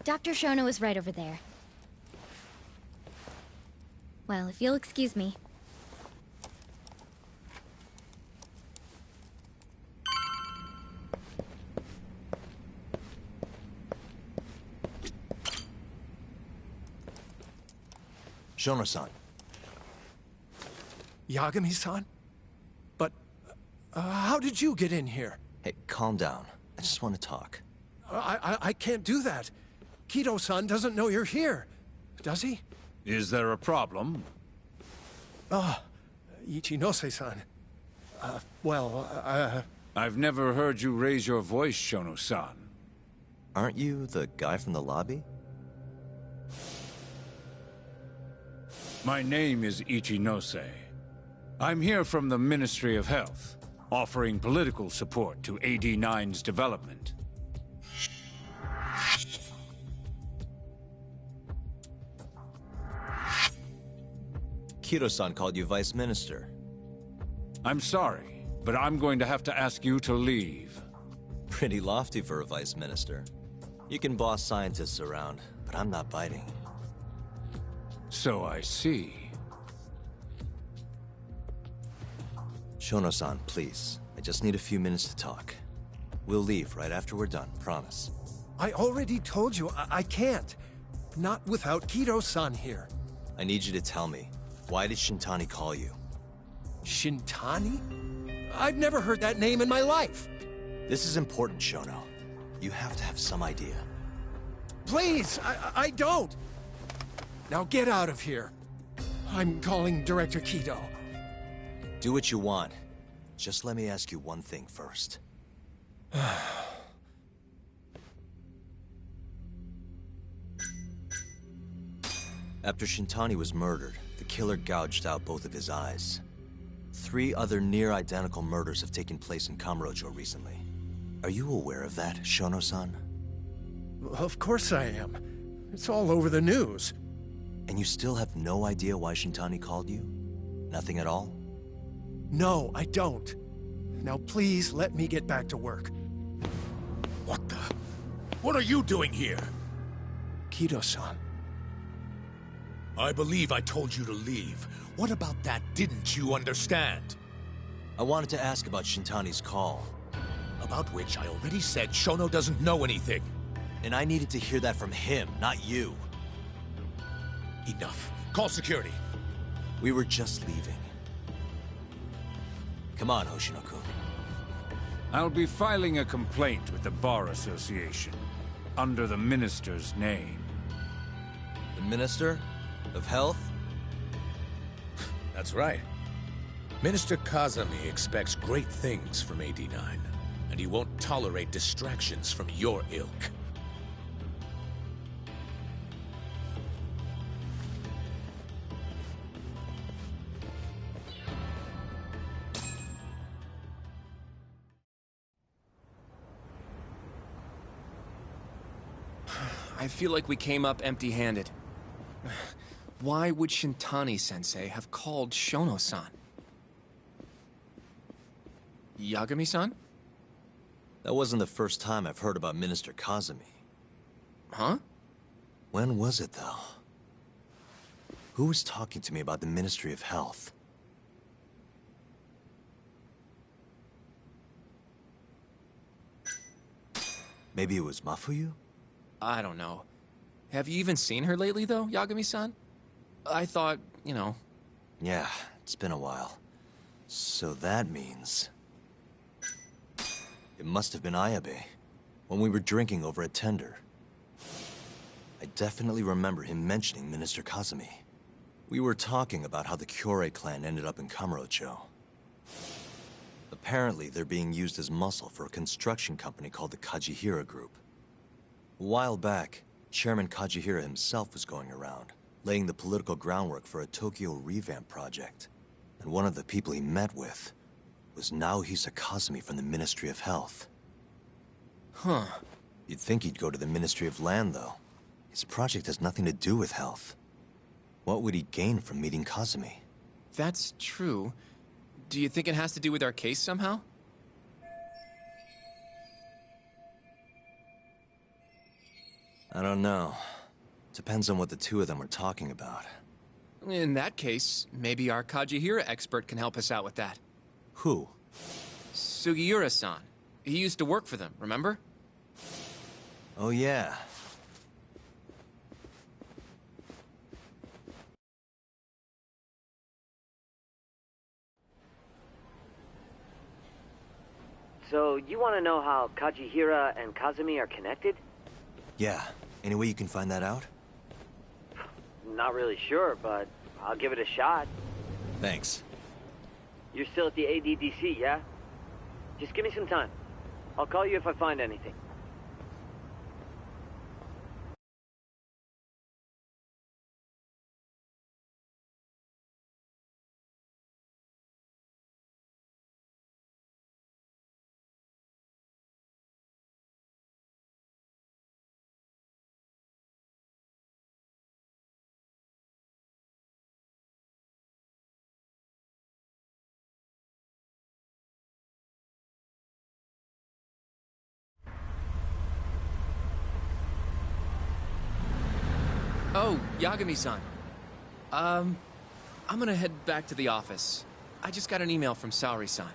Dr. Shono is right over there. Well, if you'll excuse me. Shono-san. Yagami-san? But, how did you get in here? Hey, calm down. I just want to talk. I can't do that. Kito-san doesn't know you're here, does he? Is there a problem? Ichinose-san. I've never heard you raise your voice, Shono-san. Aren't you the guy from the lobby? My name is Ichinose. I'm here from the Ministry of Health, offering political support to AD9's development. Kito-san called you Vice Minister. I'm sorry, but I'm going to have to ask you to leave. Pretty lofty for a Vice Minister. You can boss scientists around, but I'm not biting. So I see. Shono-san, please. I just need a few minutes to talk. We'll leave right after we're done, promise. I already told you, I can't. Not without Kito-san here. I need you to tell me, why did Shintani call you? Shintani? I've never heard that name in my life. This is important, Shono. You have to have some idea. Please, I don't. Now get out of here. I'm calling Director Kito. Do what you want. Just let me ask you one thing first. After Shintani was murdered, the killer gouged out both of his eyes. 3 other near-identical murders have taken place in Kamurocho recently. Are you aware of that, Shono-san? Of course I am. It's all over the news. And you still have no idea why Shintani called you? Nothing at all? No, I don't. Now please let me get back to work. What the? What are you doing here? Kido-san. I believe I told you to leave. What about that didn't you understand? I wanted to ask about Shintani's call. About which I already said Shono doesn't know anything. And I needed to hear that from him, not you. Enough. Call security. We were just leaving. Come on, Hoshino-kun. I'll be filing a complaint with the Bar Association, under the Minister's name. The Minister? Of Health? That's right. Minister Kazami expects great things from AD9, and he won't tolerate distractions from your ilk. I feel like we came up empty-handed. Why would Shintani-sensei have called Shono-san? Yagami-san? That wasn't the first time I've heard about Minister Kazami. Huh? When was it, though? Who was talking to me about the Ministry of Health? Maybe it was Mafuyu? I don't know. Have you even seen her lately, though, Yagami-san? I thought, you know... Yeah, it's been a while. So that means... It must have been Ayabe, when we were drinking over at Tender. I definitely remember him mentioning Minister Kazami. We were talking about how the Kyorei clan ended up in Kamurocho. Apparently, they're being used as muscle for a construction company called the Kajihira Group. A while back, Chairman Kajihira himself was going around, laying the political groundwork for a Tokyo revamp project. And one of the people he met with was Naohisa Kazami from the Ministry of Health. Huh. You'd think he'd go to the Ministry of Land, though. His project has nothing to do with health. What would he gain from meeting Kazami? That's true. Do you think it has to do with our case somehow? I don't know. Depends on what the two of them were talking about. In that case, maybe our Kajihira expert can help us out with that. Who? Sugiura-san. He used to work for them, remember? Oh yeah. So, you want to know how Kajihira and Kazami are connected? Yeah. Any way you can find that out? Not really sure, but I'll give it a shot. Thanks. You're still at the ADDC, yeah? Just give me some time. I'll call you if I find anything. Oh, Yagami-san. I'm gonna head back to the office. I just got an email from Saori-san.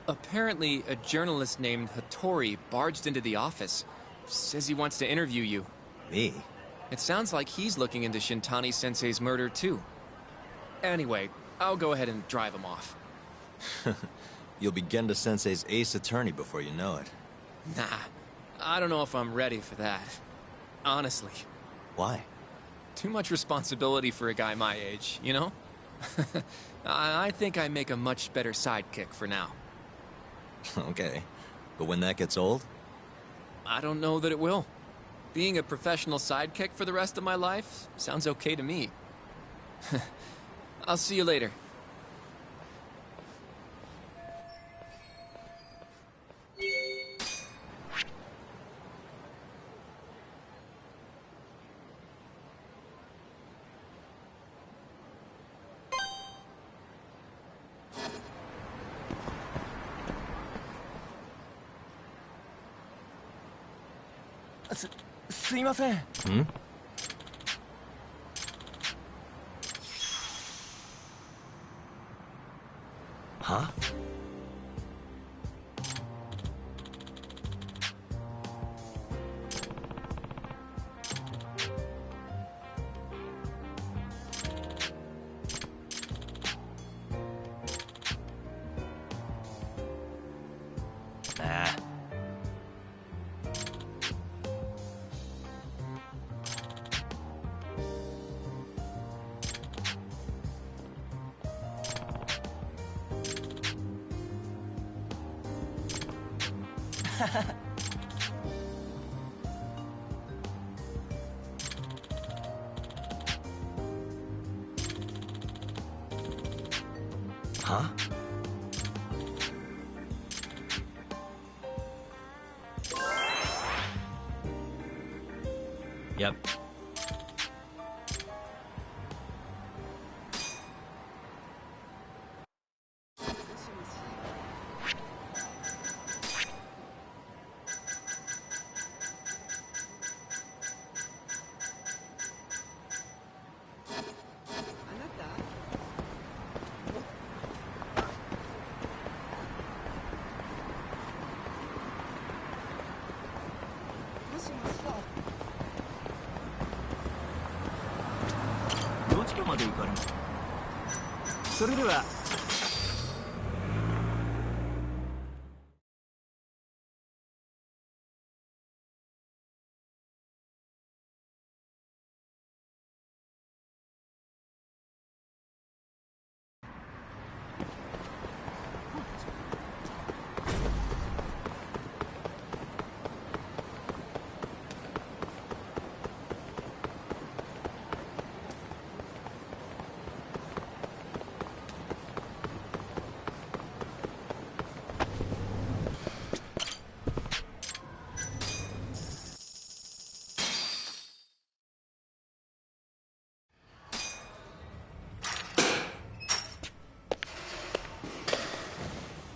Apparently, a journalist named Hattori barged into the office. Says he wants to interview you. Me? It sounds like he's looking into Shintani-sensei's murder, too. Anyway, I'll go ahead and drive him off. You'll be Genda-sensei's ace attorney before you know it. Nah, I don't know if I'm ready for that. Honestly. Why? Too much responsibility for a guy my age, you know? I think I make a much better sidekick for now. Okay. But when that gets old? I don't know that it will. Being a professional sidekick for the rest of my life sounds okay to me. I'll see you later. Hmm? Huh? Nah. Huh? Yep.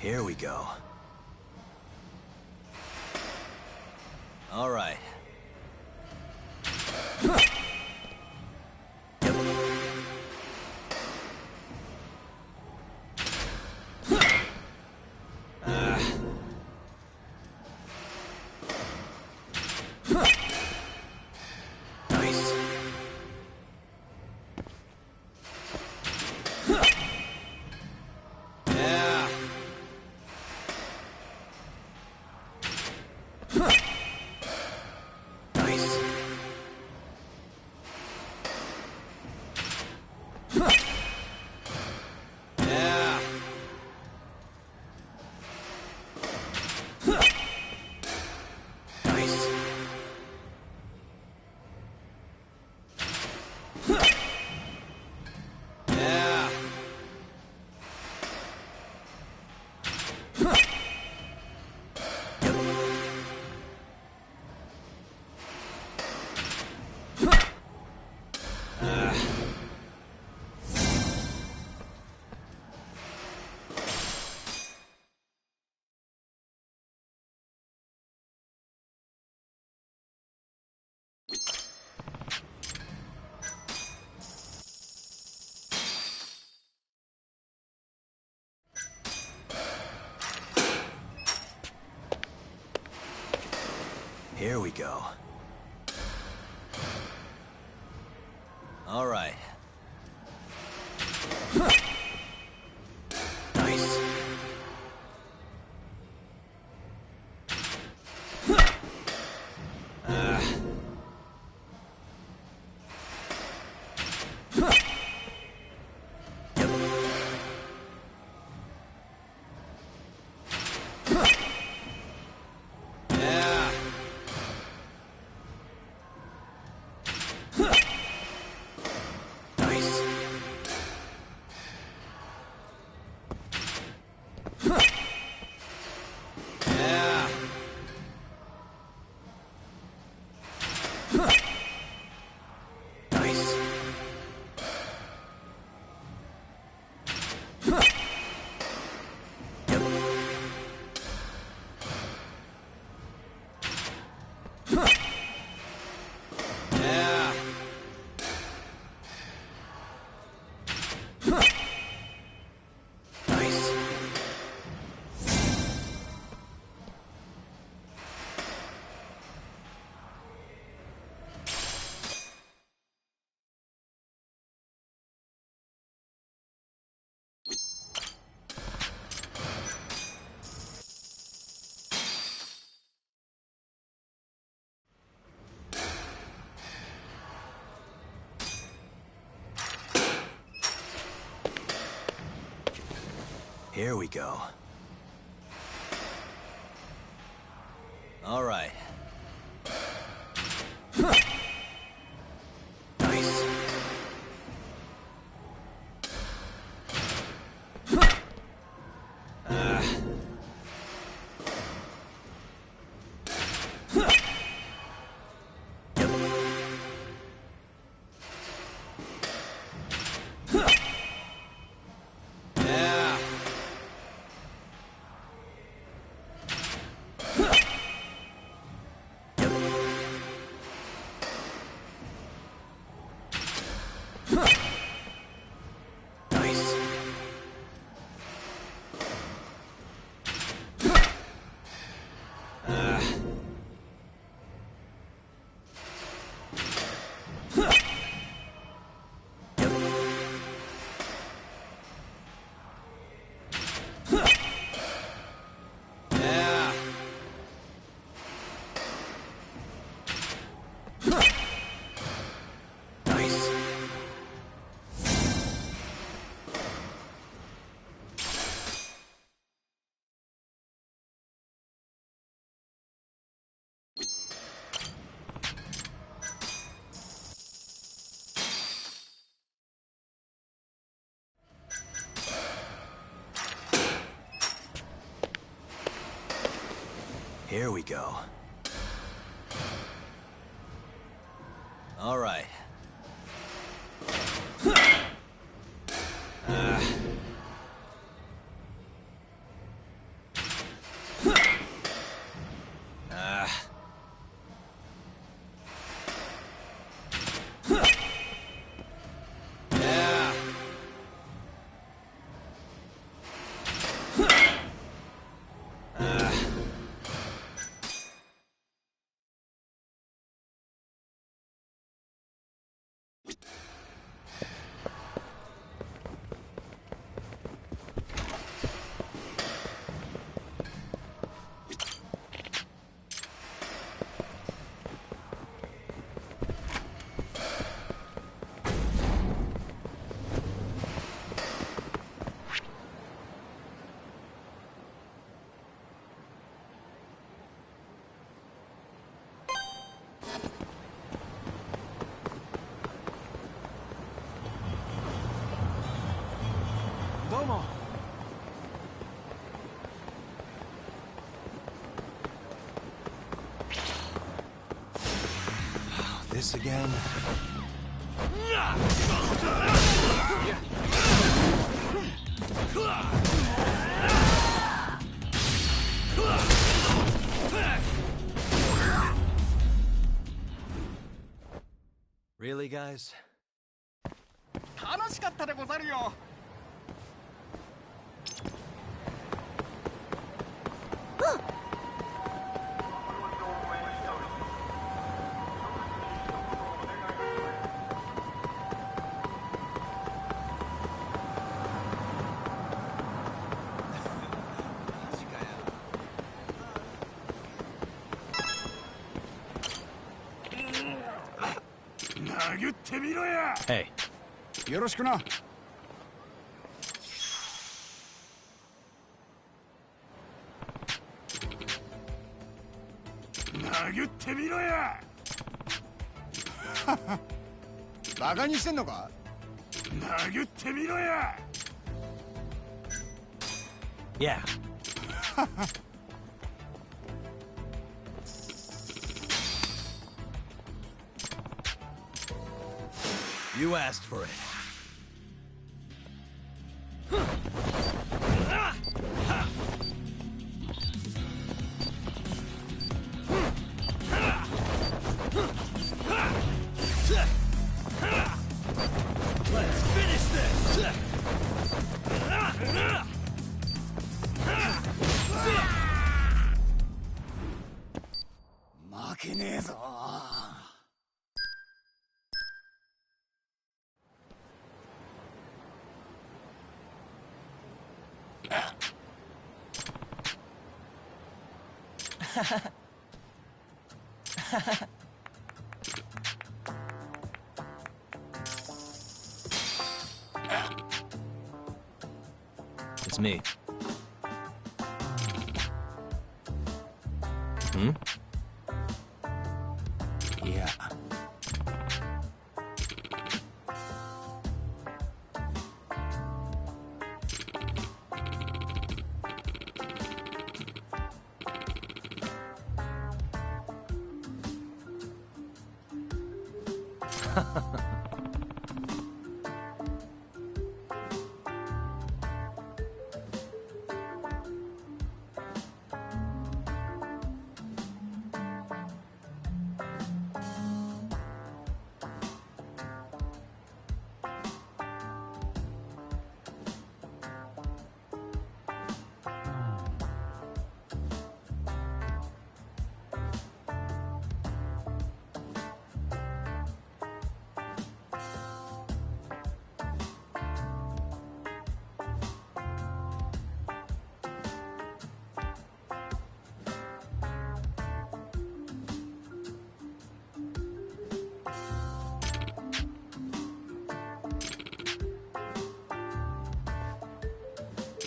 Here we go. All right. Here we go. All right. Nice. Nice. Yeah. Nice. Here we go. All right. Nice. Yeah. Nice. Yeah. Nice. Here we go. All right. Yeah. This again? Really, guys? 楽しかったでござるよ。殴ってみろや。Hey. よろしくな。殴ってみろや。バカにしてんのか。殴ってみろや。Yeah. You asked for it. Let's finish this! 負けねえぞ。It's me. Hmm? Yeah.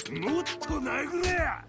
もっと殴れや。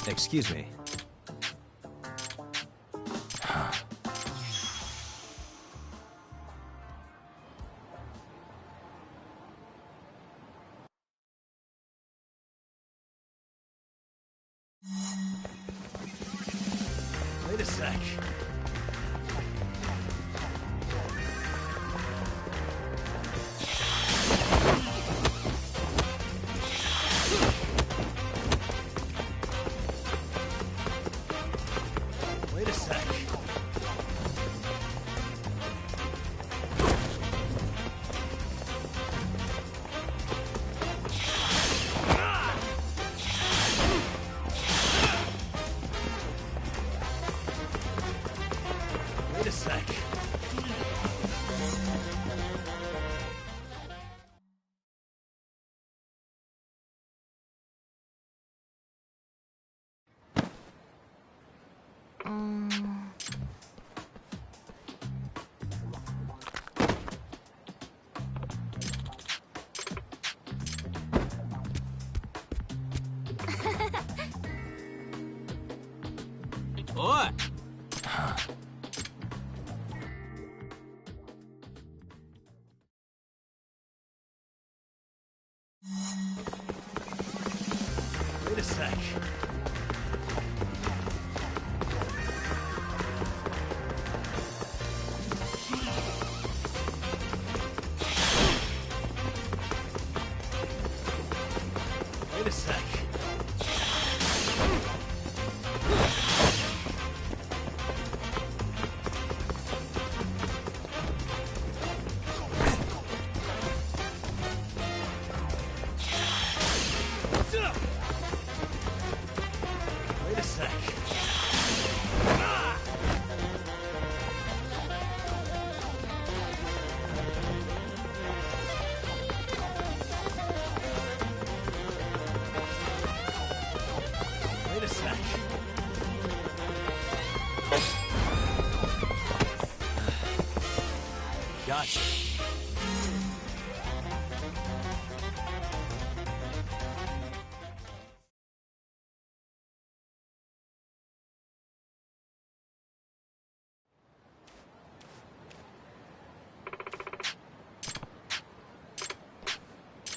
Excuse me. Wait a sec. Wait a sec. Wait a sec. What? Wait a sec. Wait a sec.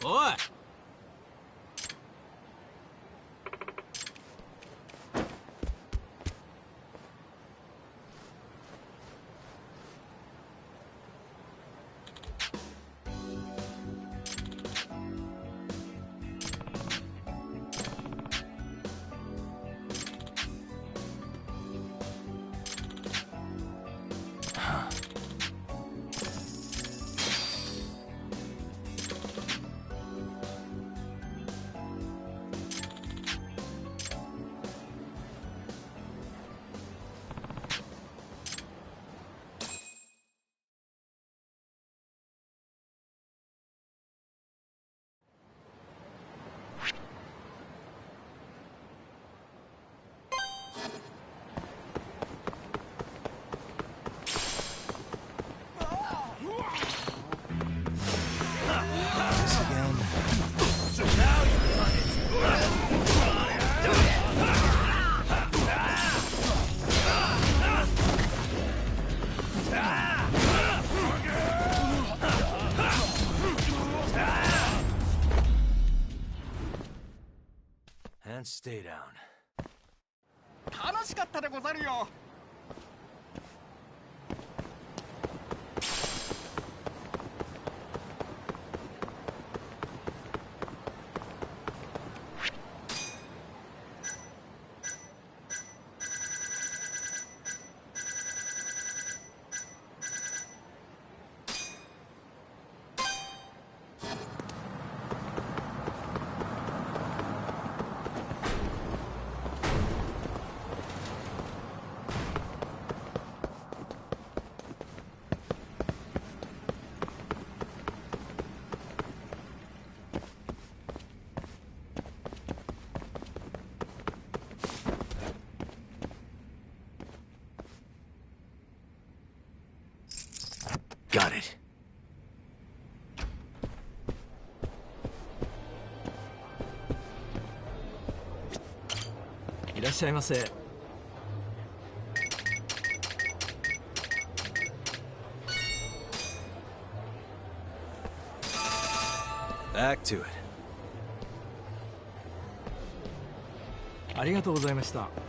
おい。And stay down. 楽しかったでござるよ。Got it. いらっしゃいませ。Back to it. ありがとうございました。